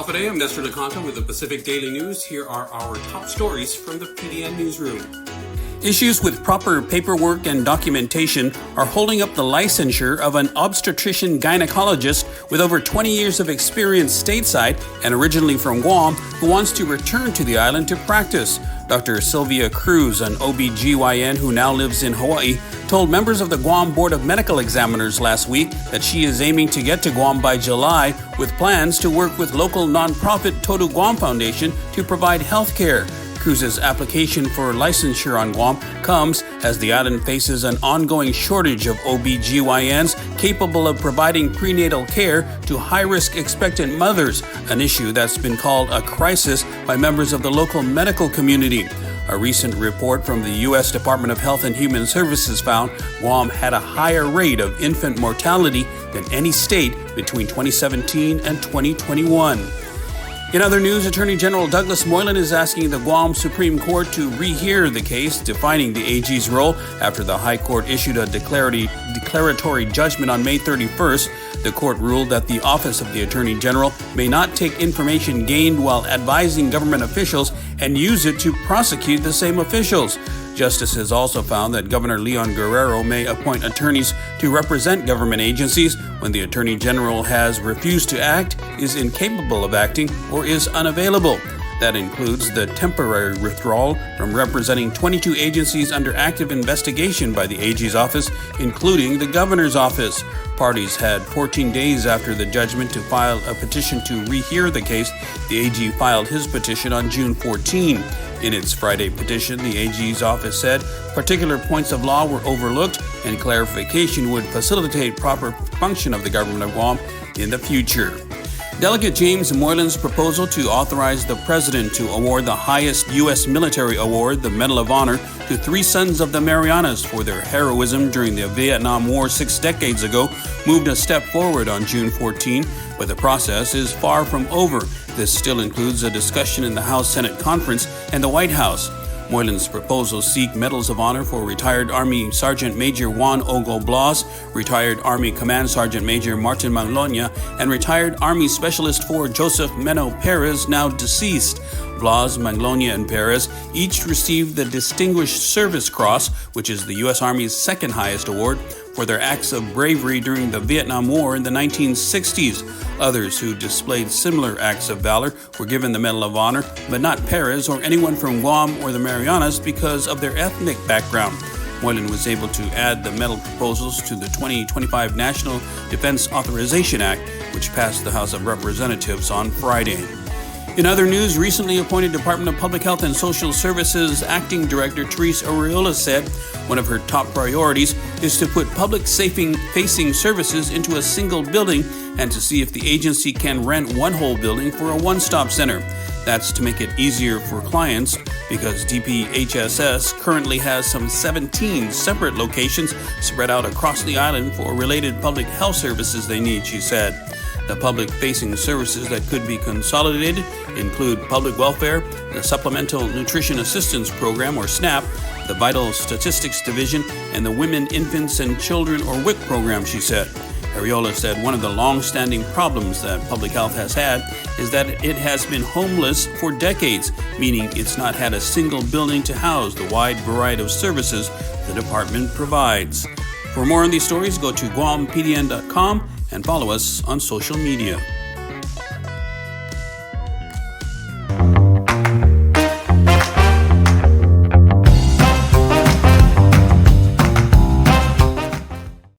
Today, I'm Nestor DeConto with the Pacific Daily News. Here are our top stories from the PDN newsroom. Issues with proper paperwork and documentation are holding up the licensure of an obstetrician gynecologist with over 20 years of experience stateside and originally from Guam who wants to return to the island to practice. Dr. Sylvia Cruz, an OB-GYN who now lives in Hawaii, told members of the Guam Board of Medical Examiners last week that she is aiming to get to Guam by July with plans to work with local nonprofit Todu Guam Foundation to provide health care. Cruz's application for licensure on Guam comes as the island faces an ongoing shortage of OB-GYNs capable of providing prenatal care to high-risk expectant mothers, an issue that's been called a crisis by members of the local medical community. A recent report from the U.S. Department of Health and Human Services found Guam had a higher rate of infant mortality than any state between 2017 and 2021. In other news, Attorney General Douglas Moylan is asking the Guam Supreme Court to rehear the case defining the AG's role after the High Court issued a declaratory judgment on May 31st. The court ruled that the Office of the Attorney General may not take information gained while advising government officials and use it to prosecute the same officials. Justices also found that Governor Leon Guerrero may appoint attorneys to represent government agencies when the Attorney General has refused to act, is incapable of acting, or is unavailable. That includes the temporary withdrawal from representing 22 agencies under active investigation by the AG's office, including the governor's office. Parties had 14 days after the judgment to file a petition to rehear the case. The AG filed his petition on June 14. In its Friday petition, the AG's office said particular points of law were overlooked and clarification would facilitate proper function of the government of Guam in the future. Delegate James Moylan's proposal to authorize the president to award the highest U.S. military award, the Medal of Honor, to 3 sons of the Marianas for their heroism during the Vietnam War 6 decades ago moved a step forward on June 14, but the process is far from over. This still includes a discussion in the House-Senate conference and the White House. Moylan's proposals seek medals of honor for retired Army Sergeant Major Juan Ogo Blas, retired Army Command Sergeant Major Martin Maglonia, and retired Army Specialist 4 Joseph Meno Perez, now deceased. Blas, Maglonia, and Perez each received the Distinguished Service Cross, which is the U.S. Army's second highest award, for their acts of bravery during the Vietnam War in the 1960s. Others who displayed similar acts of valor were given the Medal of Honor, but not Perez or anyone from Guam or the Marianas because of their ethnic background. Moylan was able to add the medal proposals to the 2025 National Defense Authorization Act, which passed the House of Representatives on Friday. In other news, recently appointed Department of Public Health and Social Services Acting Director Therese Areola said one of her top priorities is to put public-facing services into a single building and to see if the agency can rent one whole building for a one-stop center. That's to make it easier for clients because DPHSS currently has some 17 separate locations spread out across the island for related public health services they need, she said. The public-facing services that could be consolidated include public welfare, the Supplemental Nutrition Assistance Program, or SNAP, the Vital Statistics Division, and the Women, Infants, and Children, or WIC program, she said. Areola said one of the long-standing problems that public health has had is that it has been homeless for decades, meaning it's not had a single building to house the wide variety of services the department provides. For more on these stories, go to GuamPDN.com and follow us on social media.